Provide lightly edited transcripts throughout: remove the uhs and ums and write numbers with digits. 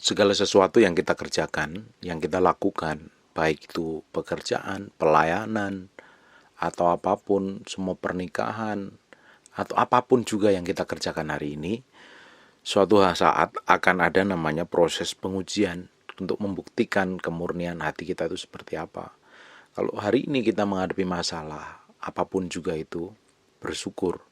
Segala sesuatu yang kita kerjakan, yang kita lakukan, baik itu pekerjaan, pelayanan, atau apapun, semua pernikahan, atau apapun juga yang kita kerjakan hari ini, suatu saat akan ada namanya proses pengujian untuk membuktikan kemurnian hati kita itu seperti apa. Kalau hari ini kita menghadapi masalah, apapun juga itu, bersyukur.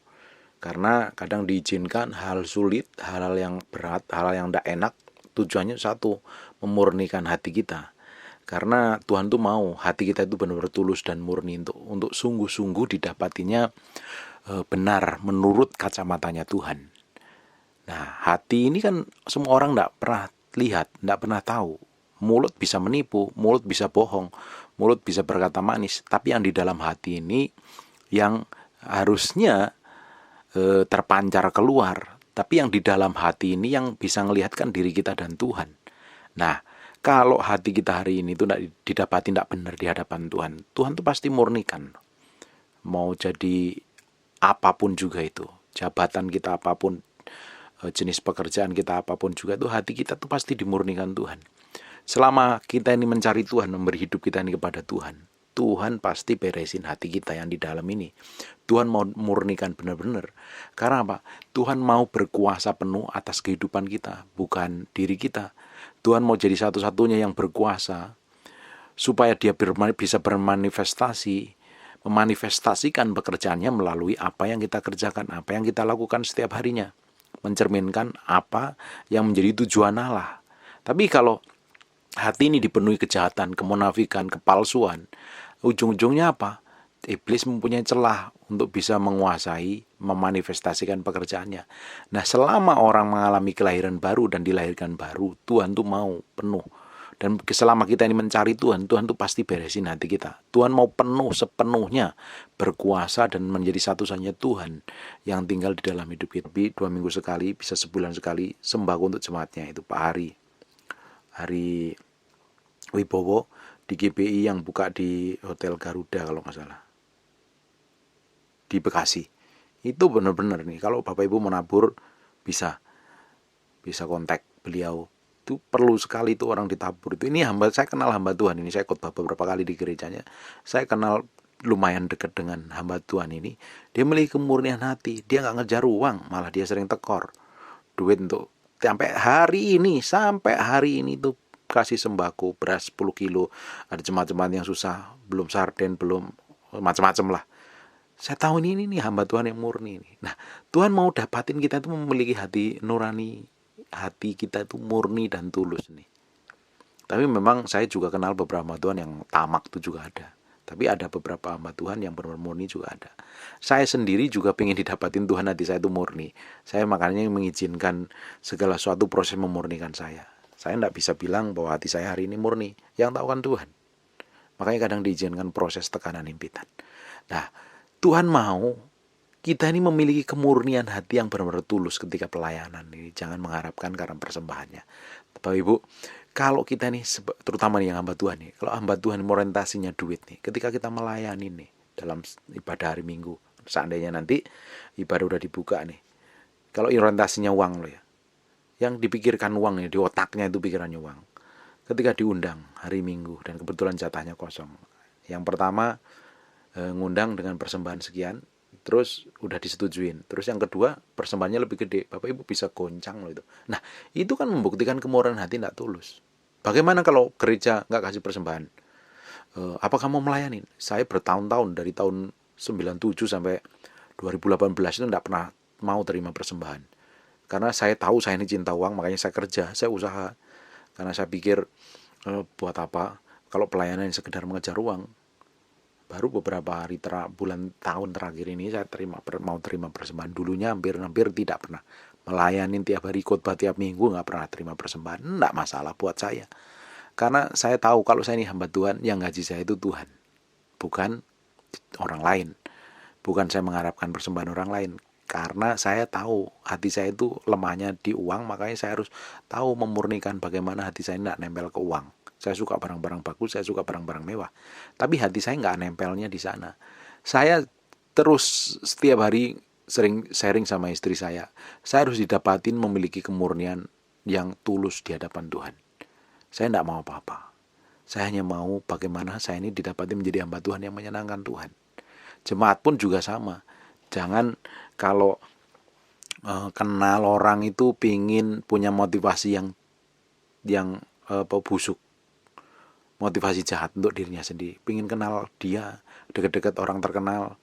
Karena kadang diizinkan hal sulit, hal-hal yang berat, hal-hal yang tidak enak, tujuannya satu, memurnikan hati kita. Karena Tuhan tuh mau hati kita itu benar-benar tulus dan murni untuk sungguh-sungguh didapatinya benar menurut kacamatanya Tuhan. Nah, hati ini kan semua orang tidak pernah lihat, tidak pernah tahu. Mulut bisa menipu, mulut bisa bohong, mulut bisa berkata manis. Tapi yang di dalam hati ini yang harusnya terpancar keluar. Tapi yang di dalam hati ini yang bisa melihatkan diri kita dan Tuhan. Nah, kalau hati kita hari ini itu tidak didapati tidak benar di hadapan Tuhan, Tuhan tuh pasti murnikan. Mau jadi apapun juga itu, jabatan kita apapun, jenis pekerjaan kita apapun juga, itu hati kita tuh pasti dimurnikan Tuhan. Selama kita ini mencari Tuhan, memberi hidup kita ini kepada Tuhan, Tuhan pasti beresin hati kita yang di dalam ini. Tuhan mau murnikan benar-benar. Karena apa? Tuhan mau berkuasa penuh atas kehidupan kita, bukan diri kita. Tuhan mau jadi satu-satunya yang berkuasa supaya dia bisa bermanifestasi, memanifestasikan pekerjaannya melalui apa yang kita kerjakan, apa yang kita lakukan setiap harinya, mencerminkan apa yang menjadi tujuan Allah. Tapi kalau hati ini dipenuhi kejahatan, kemunafikan, kepalsuan, ujung-ujungnya apa? Iblis mempunyai celah untuk bisa menguasai, memanifestasikan pekerjaannya. Nah, selama orang mengalami kelahiran baru dan dilahirkan baru, Tuhan tuh mau penuh. Dan selama kita ini mencari Tuhan, Tuhan tuh pasti beresin hati kita. Tuhan mau penuh sepenuhnya, berkuasa dan menjadi satu-satunya Tuhan yang tinggal di dalam hidup kita. 2 minggu sekali, bisa sebulan sekali, sembako untuk jemaatnya itu Pak Hari Wibowo di GBI yang buka di Hotel Garuda kalau nggak salah, di Bekasi. Itu benar-benar nih, kalau Bapak Ibu menabur bisa kontak beliau. Itu perlu sekali itu orang ditabur itu. Ini saya kenal hamba Tuhan ini, saya khotbah beberapa kali di gerejanya. Saya kenal lumayan dekat dengan hamba Tuhan ini. Dia memiliki kemurnian hati, dia nggak ngejar uang, malah dia sering tekor duit untuk sampai hari ini tuh kasih sembako, beras 10 kilo, ada jemaat-jemaat yang susah, belum sarden, belum macam-macam lah. Saya tahu ini hamba Tuhan yang murni ini. Nah, Tuhan mau dapatin kita itu memiliki hati nurani, hati kita itu murni dan tulus nih. Tapi memang saya juga kenal beberapa hamba Tuhan yang tamak itu juga ada. Tapi ada beberapa hamba Tuhan yang benar-benar murni juga ada. Saya sendiri juga pengen didapatin Tuhan hati saya itu murni. Saya makanya mengizinkan segala suatu proses memurnikan saya. Saya tidak bisa bilang bahwa hati saya hari ini murni. Yang tahu kan Tuhan. Makanya kadang diizinkan proses tekanan himpitan. Nah, Tuhan mau kita ini memiliki kemurnian hati yang benar-benar tulus ketika pelayanan ini. Jangan mengharapkan karena persembahannya. Bapak Ibu, kalau kita nih, terutama nih yang hamba Tuhan nih, kalau hamba Tuhan orientasinya duit nih, ketika kita melayani nih dalam ibadah hari Minggu, seandainya nanti ibadah udah dibuka nih, kalau orientasinya uang loh ya, yang dipikirkan uang nih, di otaknya itu pikirannya uang. Ketika diundang hari Minggu dan kebetulan jatahnya kosong, yang pertama ngundang dengan persembahan sekian, terus udah disetujuin. Terus yang kedua persembahannya lebih gede, Bapak Ibu bisa goncang loh itu. Nah, itu kan membuktikan kemurahan hati tidak tulus. Bagaimana kalau gereja nggak kasih persembahan? Apa kamu melayani? Saya bertahun-tahun dari tahun 97 sampai 2018 itu tidak pernah mau terima persembahan. Karena saya tahu saya ini cinta uang, makanya saya kerja, saya usaha. Karena saya pikir buat apa kalau pelayanan sekedar mengejar uang. Baru beberapa hari bulan tahun terakhir ini saya mau terima persembahan. Dulunya hampir tidak pernah melayani tiap hari, khotbah tiap minggu, nggak pernah terima persembahan. Nggak masalah buat saya, karena saya tahu kalau saya ini hamba Tuhan, yang gaji saya itu Tuhan, bukan orang lain. Bukan saya mengharapkan persembahan orang lain, karena saya tahu hati saya itu lemahnya di uang. Makanya saya harus tahu memurnikan bagaimana hati saya tidak nempel ke uang. Saya suka barang-barang bagus, saya suka barang-barang mewah, tapi hati saya nggak nempelnya di sana. Saya terus setiap hari sering sharing sama istri saya harus didapatin memiliki kemurnian yang tulus di hadapan Tuhan. Saya tidak mau apa-apa. Saya hanya mau bagaimana saya ini didapati menjadi hamba Tuhan yang menyenangkan Tuhan. Jemaat pun juga sama. Jangan kalau kenal orang itu pingin punya motivasi yang busuk, motivasi jahat untuk dirinya sendiri. Pingin kenal dia, dekat-dekat orang terkenal.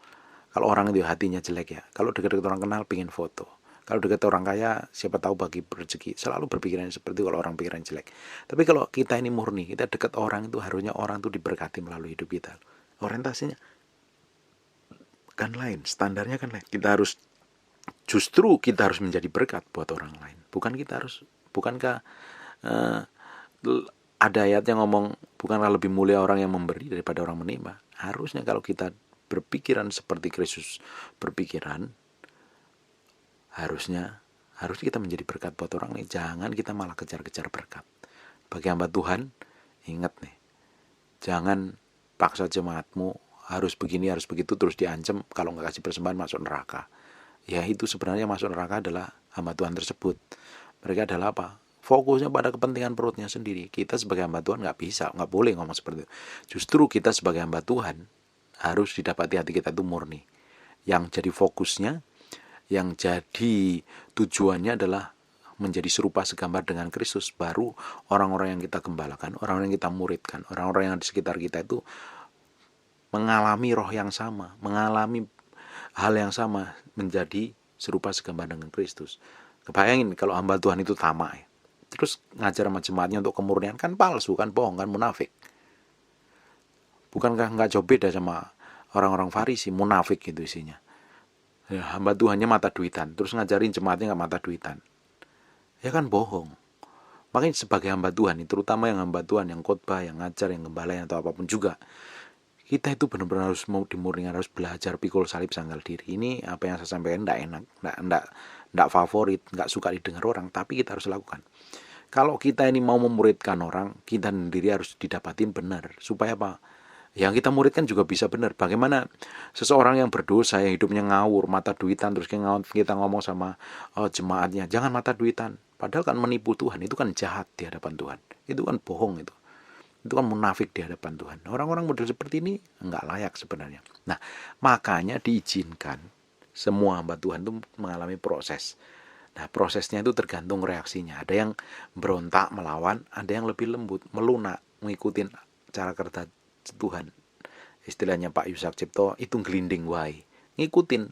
Kalau orang itu hatinya jelek ya. Kalau dekat-dekat orang kenal pingin foto. Kalau dekat orang kaya, siapa tahu bagi rezeki. Selalu berpikiran seperti kalau orang pikiran jelek. Tapi kalau kita ini murni, kita dekat orang itu harusnya orang itu diberkati melalui hidup kita. Orientasinya kan lain, standarnya kan lain. Justru kita harus menjadi berkat buat orang lain. Bukankah ada ayat yang ngomong, bukankah lebih mulia orang yang memberi daripada orang menerima? Harusnya kalau kita berpikiran seperti Kristus berpikiran, harusnya kita menjadi berkat buat orang lain. Jangan kita malah kejar-kejar berkat. Bagi hamba Tuhan, ingat nih, jangan paksa jemaatmu harus begini, harus begitu, terus diancam kalau nggak kasih persembahan masuk neraka. Ya itu sebenarnya masuk neraka adalah hamba Tuhan tersebut. Mereka adalah apa? Fokusnya pada kepentingan perutnya sendiri. Kita sebagai hamba Tuhan nggak boleh ngomong seperti itu. Justru kita sebagai hamba Tuhan harus didapati hati kita itu murni. Yang jadi fokusnya, yang jadi tujuannya adalah menjadi serupa segambar dengan Kristus. Baru orang-orang yang kita gembalakan, orang-orang yang kita muridkan, orang-orang yang di sekitar kita itu mengalami roh yang sama, mengalami hal yang sama, menjadi serupa segambar dengan Kristus. Kebayangin kalau hamba Tuhan itu tamak ya. Terus ngajar sama jemaatnya untuk kemurnian, kan palsu, kan bohong, kan munafik. Bukankah nggak jauh beda sama orang-orang Farisi, munafik gitu isinya. Ya, hamba Tuhannya mata duitan, terus ngajarin jemaatnya nggak mata duitan. Ya kan bohong. Makanya sebagai hamba Tuhan, terutama yang hamba Tuhan, yang khotbah, yang ngajar, yang gembala, atau apapun juga, kita itu benar-benar harus mau dimurnikan, harus belajar pikul salib sangkal diri. Ini apa yang saya sampaikan tidak enak, tidak favorit, nggak suka didengar orang, tapi kita harus lakukan. Kalau kita ini mau memuridkan orang, kita sendiri harus didapatin benar. Supaya apa? Yang kita muridkan juga bisa benar. Bagaimana seseorang yang berdosa, yang hidupnya ngawur, mata duitan, terus kita ngomong sama jemaatnya, jangan mata duitan. Padahal kan menipu Tuhan, itu kan jahat di hadapan Tuhan. Itu kan bohong itu. Itu kan munafik di hadapan Tuhan. Orang-orang model seperti ini enggak layak sebenarnya. Nah, makanya diizinkan semua hamba Tuhan itu mengalami proses. Nah, prosesnya itu tergantung reaksinya. Ada yang berontak, melawan, ada yang lebih lembut, melunak, mengikuti cara kerja Tuhan. Istilahnya Pak Yusak Cipto, itu gelinding wae. Ngikutin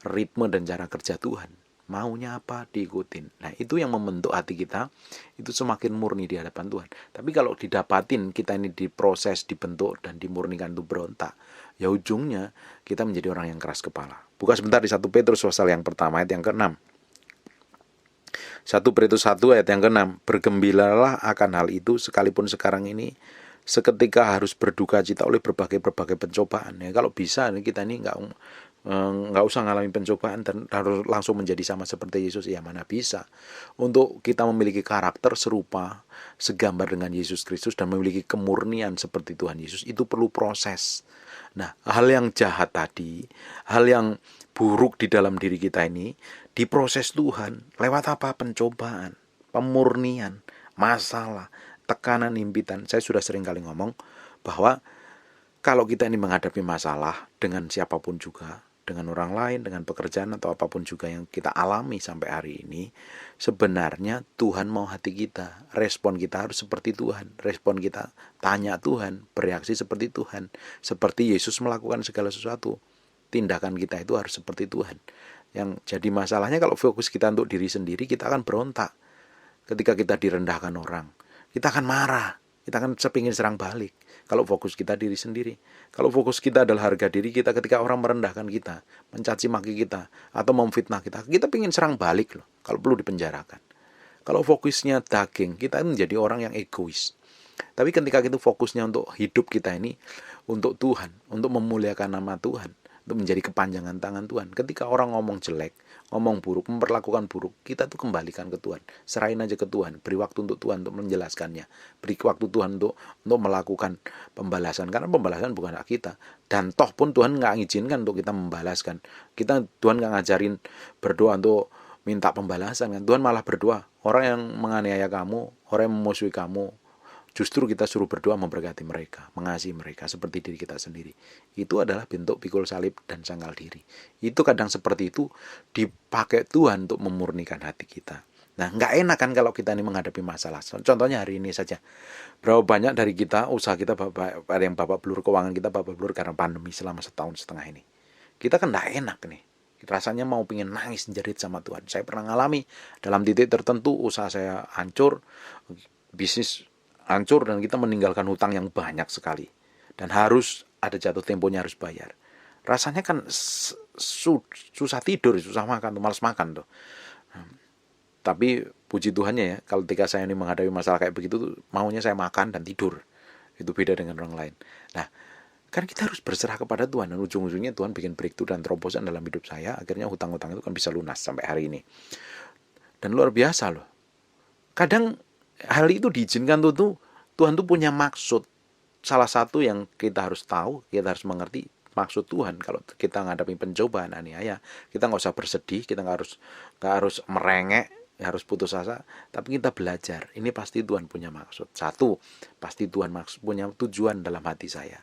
ritme dan cara kerja Tuhan. Maunya apa, diikutin. Nah, itu yang membentuk hati kita, itu semakin murni di hadapan Tuhan. Tapi kalau didapatin, kita ini diproses, dibentuk, dan dimurnikan itu berontak, ya ujungnya kita menjadi orang yang keras kepala. Buka sebentar di 1 Petrus pasal yang pertama ayat yang ke-6. 1 Petrus 1 ayat yang ke-6. Bergembiralah akan hal itu, sekalipun sekarang ini seketika harus berduka cita oleh berbagai pencobaan. Ya, kalau bisa kita ini nggak usah ngalamin pencobaan dan harus langsung menjadi sama seperti Yesus. Ya mana bisa. Untuk kita memiliki karakter serupa segambar dengan Yesus Kristus dan memiliki kemurnian seperti Tuhan Yesus, itu perlu proses. Nah, hal yang jahat tadi, hal yang buruk di dalam diri kita ini diproses Tuhan lewat apa? Pencobaan, pemurnian, masalah, tekanan, impitan. Saya sudah sering kali ngomong bahwa kalau kita ini menghadapi masalah dengan siapapun juga, dengan orang lain, dengan pekerjaan atau apapun juga yang kita alami sampai hari ini, sebenarnya Tuhan mau hati kita. Respon kita harus seperti Tuhan. Respon kita tanya Tuhan, bereaksi seperti Tuhan. Seperti Yesus melakukan segala sesuatu. Tindakan kita itu harus seperti Tuhan. Yang jadi masalahnya kalau fokus kita untuk diri sendiri, kita akan berontak. Ketika kita direndahkan orang, kita akan marah, kita akan sepingin serang balik. Kalau fokus kita diri sendiri, kalau fokus kita adalah harga diri kita, ketika orang merendahkan kita, mencaci maki kita, atau memfitnah kita pingin serang balik loh, kalau perlu dipenjarakan. Kalau fokusnya daging, kita menjadi orang yang egois. Tapi ketika kita fokusnya untuk hidup kita ini, untuk Tuhan, untuk memuliakan nama Tuhan, untuk menjadi kepanjangan tangan Tuhan. Ketika orang ngomong jelek, ngomong buruk, memperlakukan buruk, kita tuh kembalikan ke Tuhan. Serahin aja ke Tuhan. Beri waktu untuk Tuhan untuk menjelaskannya. Beri waktu Tuhan untuk melakukan pembalasan. Karena pembalasan bukan hak kita. Dan toh pun Tuhan gak ngizinkan untuk kita membalaskan. Tuhan gak ngajarin berdoa untuk minta pembalasan kan. Tuhan malah berdoa, orang yang menganiaya kamu, orang yang memusuhi kamu, justru kita suruh berdoa memberkati mereka, mengasihi mereka seperti diri kita sendiri. Itu adalah bentuk pikul salib dan sangkal diri. Itu kadang seperti itu dipakai Tuhan untuk memurnikan hati kita. Nah, nggak enak kan kalau kita ini menghadapi masalah. Contohnya hari ini saja. Berapa banyak dari kita, usaha kita, ada yang babak belur, keuangan kita babak belur karena pandemi selama 1,5 tahun ini. Kita kan nggak enak nih. Rasanya mau pengen nangis jerit sama Tuhan. Saya pernah ngalami dalam titik tertentu usaha saya hancur, bisnis hancur, dan kita meninggalkan hutang yang banyak sekali. Dan harus ada jatuh temponya, harus bayar. Rasanya kan susah tidur, susah makan, malas makan tuh. Tapi puji Tuhannya ya, kalau ketika saya ini menghadapi masalah kayak begitu, maunya saya makan dan tidur. Itu beda dengan orang lain. Nah, kan kita harus berserah kepada Tuhan, dan ujung-ujungnya Tuhan bikin breakthrough dan terobosan dalam hidup saya. Akhirnya hutang-hutang itu kan bisa lunas sampai hari ini. Dan luar biasa loh. Kadang hal itu diizinkan tuh Tuhan tuh punya maksud. Salah satu yang kita harus tahu, kita harus mengerti maksud Tuhan. Kalau kita menghadapi pencobaan, aniaya, kita nggak usah bersedih, kita nggak harus merengek, harus putus asa, tapi kita belajar. Ini pasti Tuhan punya maksud. Satu, pasti Tuhan punya tujuan dalam hati saya,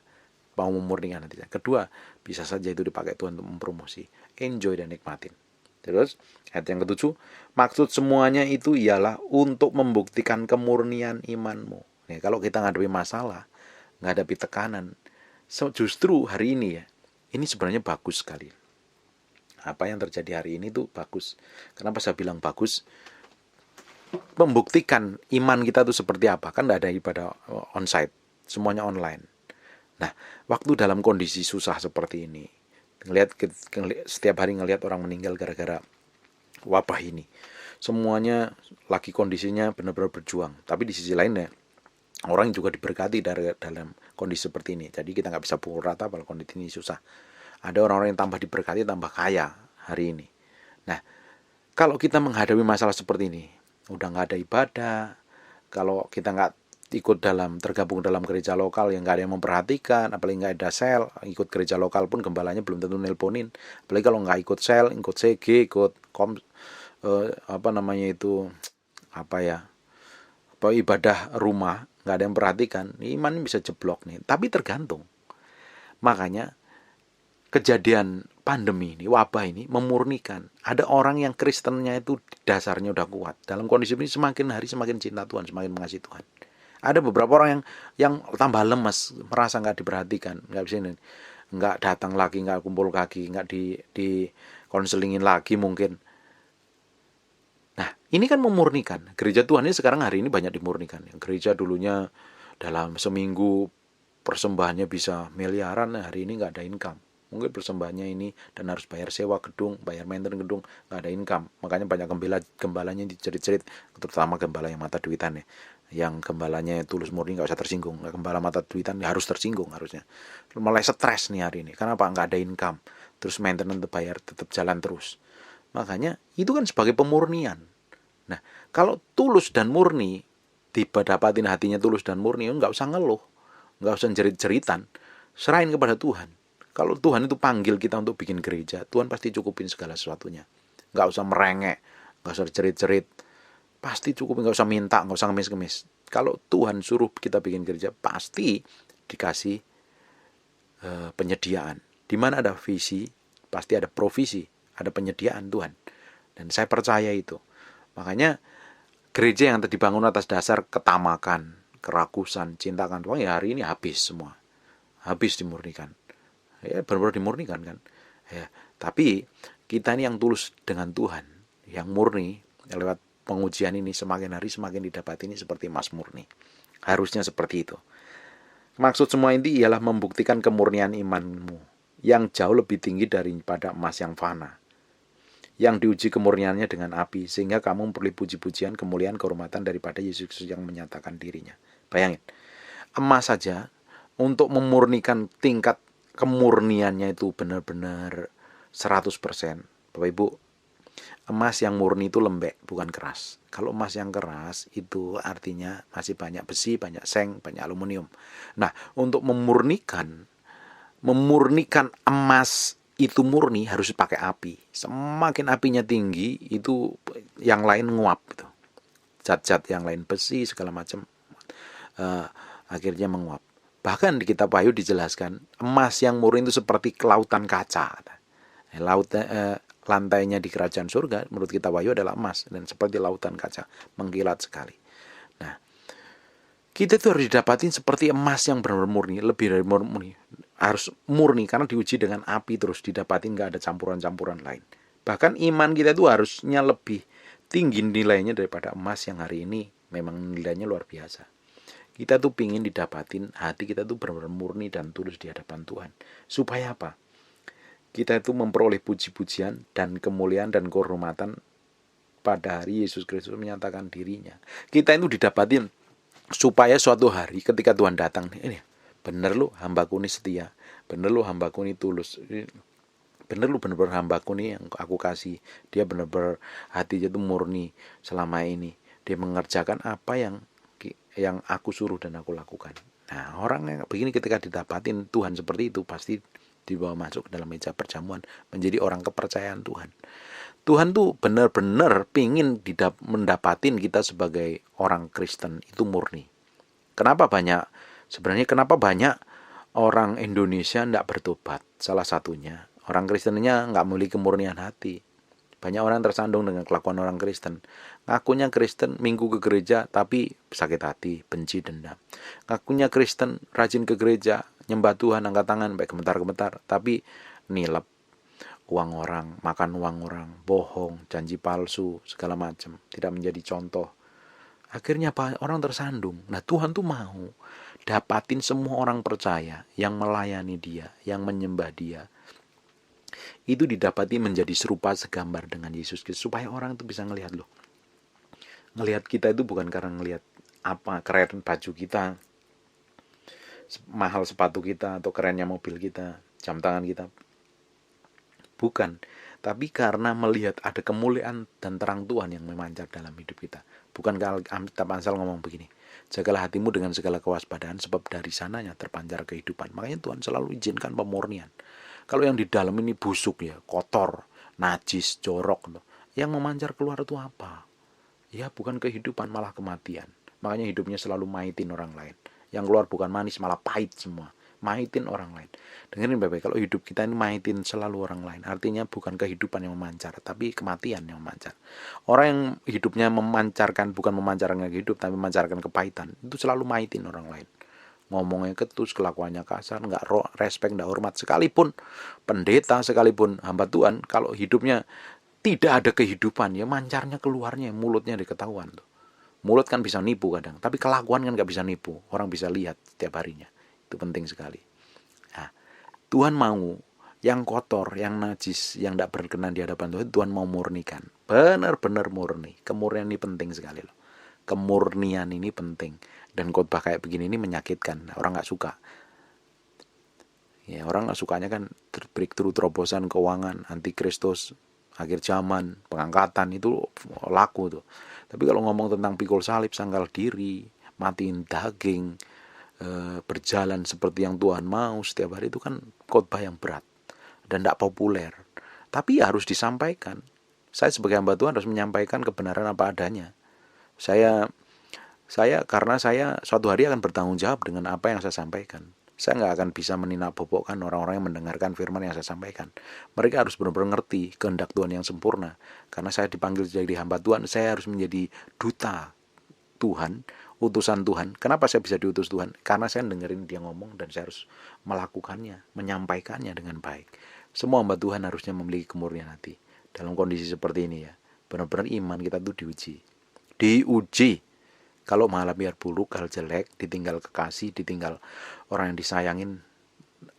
mau memurnikan hati saya. Kedua, bisa saja itu dipakai Tuhan untuk mempromosi. Enjoy dan nikmatin. Terus ayat yang ketujuh, maksud semuanya itu ialah untuk membuktikan kemurnian imanmu. Nih, kalau kita menghadapi masalah, menghadapi tekanan, justru hari ini ya, ini sebenarnya bagus sekali. Apa yang terjadi hari ini tuh bagus. Kenapa saya bilang bagus? Membuktikan iman kita tuh seperti apa. Kan tidak ada ibadah onsite, semuanya online. Nah, waktu dalam kondisi susah seperti ini, setiap hari ngelihat orang meninggal gara-gara wabah ini, semuanya lagi kondisinya benar-benar berjuang. Tapi di sisi lainnya, orang juga diberkati dalam kondisi seperti ini. Jadi kita nggak bisa pukul rata kalau kondisi ini susah. Ada orang-orang yang tambah diberkati, tambah kaya hari ini. Nah, kalau kita menghadapi masalah seperti ini, udah nggak ada ibadah, kalau kita nggak tergabung dalam gereja lokal yang nggak ada yang memperhatikan, apalagi nggak ada sel, ikut gereja lokal pun gembalanya belum tentu nelponin, apalagi kalau nggak ikut sel, ikut CG, ikut ibadah rumah, nggak ada yang perhatikan, iman bisa jeblok nih. Tapi tergantung. Makanya kejadian pandemi ini, wabah ini memurnikan. Ada orang yang Kristennya itu dasarnya udah kuat. Dalam kondisi ini semakin hari semakin cinta Tuhan, semakin mengasihi Tuhan. Ada beberapa orang yang tambah lemas, merasa nggak diperhatikan, nggak bisa ini, nggak datang lagi, nggak kumpul kaki, nggak di konselingin lagi mungkin. Nah, ini kan memurnikan. Gereja Tuhan ini sekarang hari ini banyak dimurnikan. Yang gereja dulunya dalam seminggu persembahannya bisa miliaran, hari ini nggak ada income. Mungkin persembahannya ini dan harus bayar sewa gedung, bayar maintenance gedung, nggak ada income. Makanya banyak gembalanya dicerit-cerit, terutama gembala yang mata duitan ya. Yang gembalanya tulus murni nggak usah tersinggung. Gembala mata duitan ya harus tersinggung harusnya. Mulai stres nih hari ini. Kenapa? Nggak ada income. Terus maintenance bayar tetap jalan terus. Makanya itu kan sebagai pemurnian. Nah, kalau tulus dan murni, dapatin hatinya tulus dan murni, nggak usah ngeluh, nggak usah jerit-jeritan, serahin kepada Tuhan. Kalau Tuhan itu panggil kita untuk bikin gereja, Tuhan pasti cukupin segala sesuatunya. Nggak usah merengek, nggak usah jerit-jerit, pasti cukupin, nggak usah minta, nggak usah ngemis-ngemis. Kalau Tuhan suruh kita bikin gereja, pasti dikasih penyediaan. Di mana ada visi, pasti ada provisi, ada penyediaan Tuhan. Dan saya percaya itu. Makanya gereja yang dibangun atas dasar ketamakan, kerakusan, cintakan Tuhan, ya hari ini habis semua. Habis dimurnikan. Ya benar-benar dimurnikan kan. Ya, tapi kita ini yang tulus dengan Tuhan, yang murni, lewat pengujian ini semakin hari semakin didapat ini seperti emas murni. Harusnya seperti itu. Maksud semua ini ialah membuktikan kemurnian imanmu yang jauh lebih tinggi daripada emas yang fana, yang diuji kemurniannya dengan api, sehingga kamu memperoleh puji-pujian, kemuliaan, kehormatan daripada Yesus Kristus yang menyatakan dirinya. Bayangin, emas saja untuk memurnikan tingkat kemurniannya itu benar-benar 100%. Bapak Ibu, emas yang murni itu lembek, bukan keras. Kalau emas yang keras itu artinya masih banyak besi, banyak seng, banyak aluminium. Nah, untuk memurnikan emas itu murni harus pakai api. Semakin apinya tinggi, itu yang lain nguap gitu. zat-zat yang lain, besi segala macam, akhirnya menguap. Bahkan di kitab Wahyu dijelaskan emas yang murni itu seperti kelautan kaca. Lantainya di kerajaan surga menurut kitab Wahyu adalah emas dan seperti lautan kaca, mengkilat sekali. Nah, kita itu harus didapatin seperti emas yang benar-benar murni, lebih dari murni. Harus murni karena diuji dengan api terus, didapatin, gak ada campuran-campuran lain. Bahkan iman kita itu harusnya lebih tinggi nilainya daripada emas yang hari ini memang nilainya luar biasa. Kita tuh pingin didapatin hati kita tuh benar-benar murni dan tulus di hadapan Tuhan. Supaya apa? Kita itu memperoleh puji-pujian dan kemuliaan dan kehormatan pada hari Yesus Kristus menyatakan dirinya. Kita itu didapatin supaya suatu hari ketika Tuhan datang, ini bener lu hambaku ini setia, bener lu hambaku ini tulus, bener lu bener-bener hambaku ini yang aku kasih, dia bener-bener hatinya itu murni selama ini, dia mengerjakan apa yang aku suruh dan aku lakukan. Nah, orang yang begini ketika didapatin Tuhan seperti itu pasti dibawa masuk ke dalam meja perjamuan, menjadi orang kepercayaan Tuhan. Tuhan tuh benar-benar pingin mendapatin kita sebagai orang Kristen itu murni. Kenapa banyak orang Indonesia tidak bertobat? Salah satunya orang Kristennya nggak memiliki kemurnian hati. Banyak orang tersandung dengan kelakuan orang Kristen. Ngakunya Kristen, minggu ke gereja, tapi sakit hati, benci, dendam. Ngakunya Kristen, rajin ke gereja, nyembah Tuhan, angkat tangan, baik gemetar-gemetar, tapi nilep uang orang, makan uang orang, bohong, janji palsu, segala macam, tidak menjadi contoh. Akhirnya orang tersandung. Nah, Tuhan tuh mau dapatin semua orang percaya yang melayani dia, yang menyembah dia, itu didapati menjadi serupa segambar dengan Yesus Kristus, supaya orang itu bisa ngelihat loh. Ngelihat kita itu bukan karena ngelihat apa keren baju kita, mahal sepatu kita, atau kerennya mobil kita, jam tangan kita. Bukan, tapi karena melihat ada kemuliaan dan terang Tuhan yang memancar dalam hidup kita. Bukan kalau Amitav Ansal ngomong begini, jagalah hatimu dengan segala kewaspadaan, sebab dari sananya terpancar kehidupan. Makanya Tuhan selalu izinkan pemurnian. Kalau yang di dalam ini busuk ya, kotor, najis, jorok, yang memancar keluar itu apa? Ya bukan kehidupan, malah kematian. Makanya hidupnya selalu mahitin orang lain. Yang keluar bukan manis, malah pahit semua. Mahitin orang lain. Dengerin baik-baik, kalau hidup kita ini mahitin selalu orang lain, artinya bukan kehidupan yang memancar, tapi kematian yang memancar. Orang yang hidupnya memancarkan, bukan memancarkan hidup, tapi memancarkan kepahitan, itu selalu mahitin orang lain. Ngomongnya ketus, kelakuannya kasar, nggak respect, nggak hormat. Sekalipun pendeta, sekalipun hamba Tuhan, kalau hidupnya tidak ada kehidupan, ya mancarnya keluarnya, mulutnya diketahuan tuh. Mulut kan bisa nipu kadang, tapi kelakuan kan nggak bisa nipu. Orang bisa lihat setiap harinya. Itu penting sekali. Nah, Tuhan mau yang kotor, yang najis, yang tidak berkenan di hadapan Tuhan, Tuhan mau murnikan. Benar-benar murni. Kemurnian ini penting sekali loh. Kemurnian ini penting. Dan khotbah kayak begini ini menyakitkan. Orang nggak suka. Ya, orang nggak sukanya kan breakthrough, terobosan keuangan, antikristus, akhir zaman, pengangkatan, itu laku tuh. Tapi kalau ngomong tentang pikul salib, sangkal diri, matiin daging, berjalan seperti yang Tuhan mau setiap hari, itu kan khotbah yang berat dan tidak populer. Tapi ya harus disampaikan. Saya sebagai hamba Tuhan harus menyampaikan kebenaran apa adanya. Karena saya suatu hari akan bertanggung jawab dengan apa yang saya sampaikan. Saya nggak akan bisa menindak-bobokkan orang-orang yang mendengarkan firman yang saya sampaikan. Mereka harus benar-benar ngerti kehendak Tuhan yang sempurna. Karena saya dipanggil jadi hamba Tuhan, saya harus menjadi duta Tuhan, utusan Tuhan. Kenapa saya bisa diutus Tuhan? Karena saya dengerin dia ngomong dan saya harus melakukannya, menyampaikannya dengan baik. Semua hamba Tuhan harusnya memiliki kemurnian hati. Dalam kondisi seperti ini ya, benar-benar iman kita tuh diuji. Kalau malah biar buruk, hal jelek, ditinggal kekasih, ditinggal orang yang disayangin,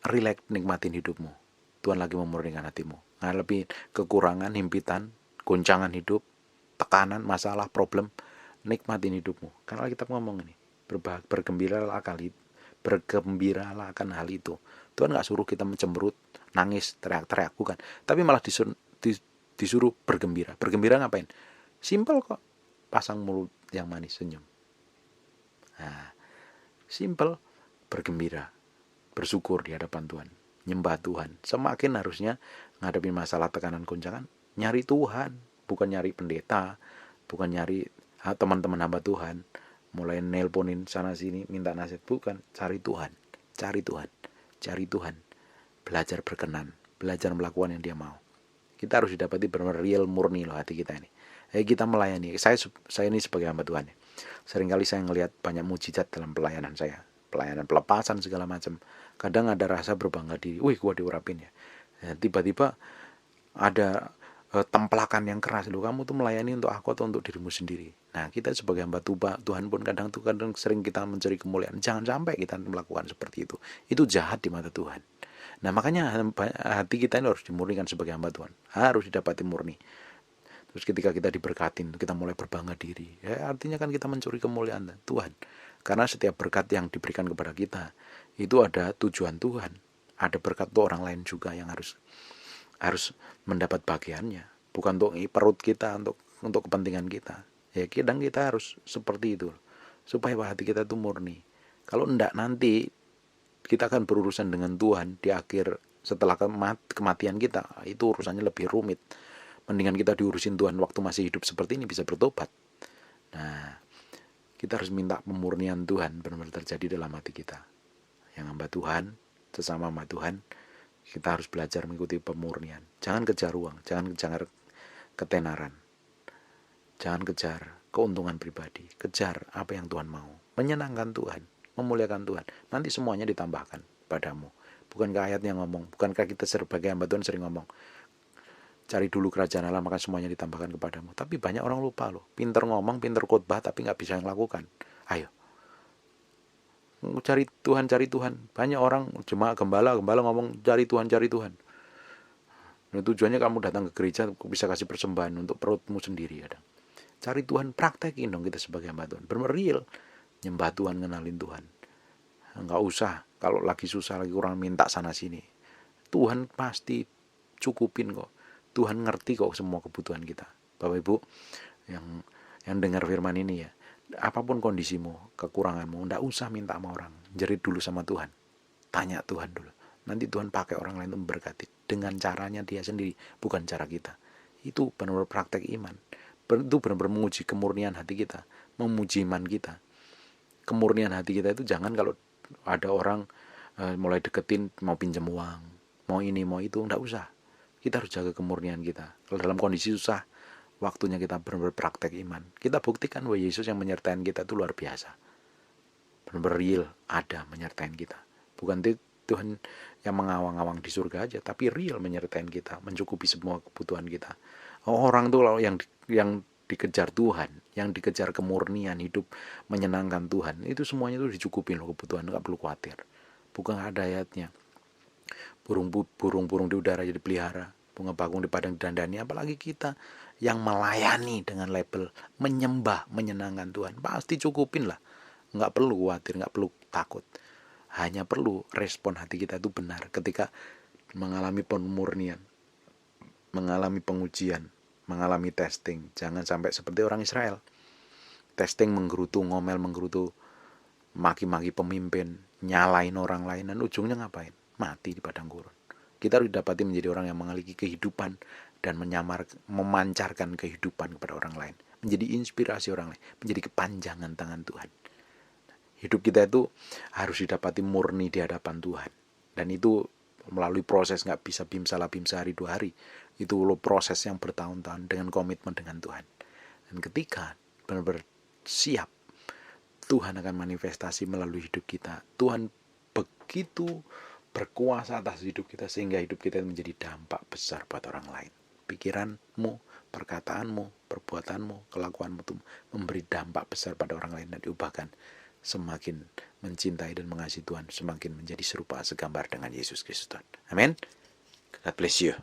relax, nikmatin hidupmu. Tuhan lagi memurnikan hatimu. Lebih kekurangan, himpitan, goncangan hidup, tekanan, masalah, problem, nikmatin hidupmu. Karena kita ngomong ini, bergembiralah akan hal itu. Tuhan gak suruh kita mencemberut, nangis, teriak-teriak, bukan. Tapi malah disuruh bergembira. Bergembira ngapain? Simpel kok. Pasang mulut yang manis, senyum. Nah, simple, bergembira, bersyukur di hadapan Tuhan, nyembah Tuhan. Semakin harusnya menghadapi masalah, tekanan, goncangan, nyari Tuhan, bukan nyari pendeta, bukan nyari teman-teman hamba Tuhan mulai nelponin sana sini minta nasihat. Bukan, cari Tuhan, cari Tuhan, cari Tuhan, belajar berkenan, belajar melakukan yang Dia mau. Kita harus didapati benar-benar real, murni loh hati kita ini. Kita melayani. Saya ini sebagai hamba Tuhan ya. Seringkali saya ngelihat banyak mujizat dalam pelayanan saya, pelayanan pelepasan segala macam. Kadang ada rasa berbangga diri, wih gua diurapin ya. Tiba-tiba ada templakan yang keras, loh kamu tuh melayani untuk aku atau untuk dirimu sendiri. Nah, kita sebagai hamba Tuhan pun kadang sering kita mencari kemuliaan. Jangan sampai kita melakukan seperti itu. Itu jahat di mata Tuhan. Nah, makanya hati kita ini harus dimurnikan sebagai hamba Tuhan, harus didapati murni. Terus ketika kita diberkatin, kita mulai berbangga diri. Ya, artinya kan kita mencuri kemuliaan Tuhan. Karena setiap berkat yang diberikan kepada kita itu ada tujuan Tuhan. Ada berkat untuk orang lain juga yang harus mendapat bagiannya, bukan untuk perut kita, untuk kepentingan kita. Ya, kadang kita harus seperti itu supaya hati kita itu murni. Kalau enggak, nanti kita akan berurusan dengan Tuhan di akhir setelah kematian kita. Itu urusannya lebih rumit. Mendingan kita diurusin Tuhan waktu masih hidup seperti ini, bisa bertobat. Nah, kita harus minta pemurnian Tuhan benar-benar terjadi dalam hati kita. Yang hamba Tuhan, sesama hamba Tuhan, kita harus belajar mengikuti pemurnian. Jangan kejar uang, jangan kejar ketenaran, jangan kejar keuntungan pribadi. Kejar apa yang Tuhan mau, menyenangkan Tuhan, memuliakan Tuhan. Nanti semuanya ditambahkan padamu. Bukankah ayat yang ngomong, bukankah kita sebagai hamba Tuhan sering ngomong, cari dulu kerajaan Allah maka semuanya ditambahkan kepadamu. Tapi banyak orang lupa loh, pinter ngomong, pinter khotbah tapi gak bisa melakukan. Ayo, cari Tuhan, cari Tuhan. Banyak orang jemaat gembala ngomong cari Tuhan, cari Tuhan. Nah, tujuannya kamu datang ke gereja bisa kasih persembahan untuk perutmu sendiri. Kadang cari Tuhan, praktekin dong kita sebagai hamba Tuhan. Benar real nyembah Tuhan, ngenalin Tuhan. Nggak usah kalau lagi susah, lagi kurang, minta sana sini. Tuhan pasti cukupin kok. Tuhan ngerti kok semua kebutuhan kita. Bapak Ibu yang dengar firman ini ya, apapun kondisimu, kekuranganmu, nggak usah minta sama orang. Jerit dulu sama Tuhan. Tanya Tuhan dulu. Nanti Tuhan pakai orang lain untuk memberkati dengan caranya Dia sendiri, bukan cara kita. Itu benar-benar praktek iman. Itu benar-benar menguji kemurnian hati kita, memuji iman kita. Kemurnian hati kita itu jangan kalau ada orang mulai deketin mau pinjam uang, mau ini mau itu, nggak usah. Kita harus jaga kemurnian kita. Kalau dalam kondisi susah, waktunya kita benar-benar praktek iman. Kita buktikan bahwa Yesus yang menyertai kita itu luar biasa. Benar-benar real, ada menyertai kita. Bukan Tuhan yang mengawang-awang di surga aja, tapi real menyertai kita, mencukupi semua kebutuhan kita. Orang tuh yang dikejar Tuhan, yang dikejar kemurnian hidup, menyenangkan Tuhan, itu semuanya tuh dicukupin loh kebutuhan, nggak perlu khawatir. Bukan ada ayatnya, burung-burung di udara jadi pelihara, bunga bakung di padang didandani. Apalagi kita yang melayani dengan label menyembah, menyenangkan Tuhan, pasti cukupin lah. Nggak perlu khawatir, nggak perlu takut. Hanya perlu respon hati kita itu benar ketika mengalami pemurnian, mengalami pengujian, mengalami testing. Jangan sampai seperti orang Israel, testing menggerutu, ngomel menggerutu, maki-maki pemimpin, nyalain orang lain, dan ujungnya ngapain? Mati di padang gurun. Kita harus didapati menjadi orang yang memiliki kehidupan dan memancarkan kehidupan kepada orang lain, menjadi inspirasi orang lain, menjadi kepanjangan tangan Tuhan. Hidup kita itu harus didapati murni di hadapan Tuhan, dan itu melalui proses, nggak bisa bim sehari 2 hari. Itu proses yang bertahun-tahun dengan komitmen dengan Tuhan. Dan ketika benar-benar siap, Tuhan akan manifestasi melalui hidup kita. Tuhan begitu berkuasa atas hidup kita sehingga hidup kita menjadi dampak besar buat orang lain. Pikiranmu, perkataanmu, perbuatanmu, kelakuanmu itu memberi dampak besar pada orang lain dan diubahkan semakin mencintai dan mengasihi Tuhan, semakin menjadi serupa segambar dengan Yesus Kristus Tuhan. Amin. God bless you.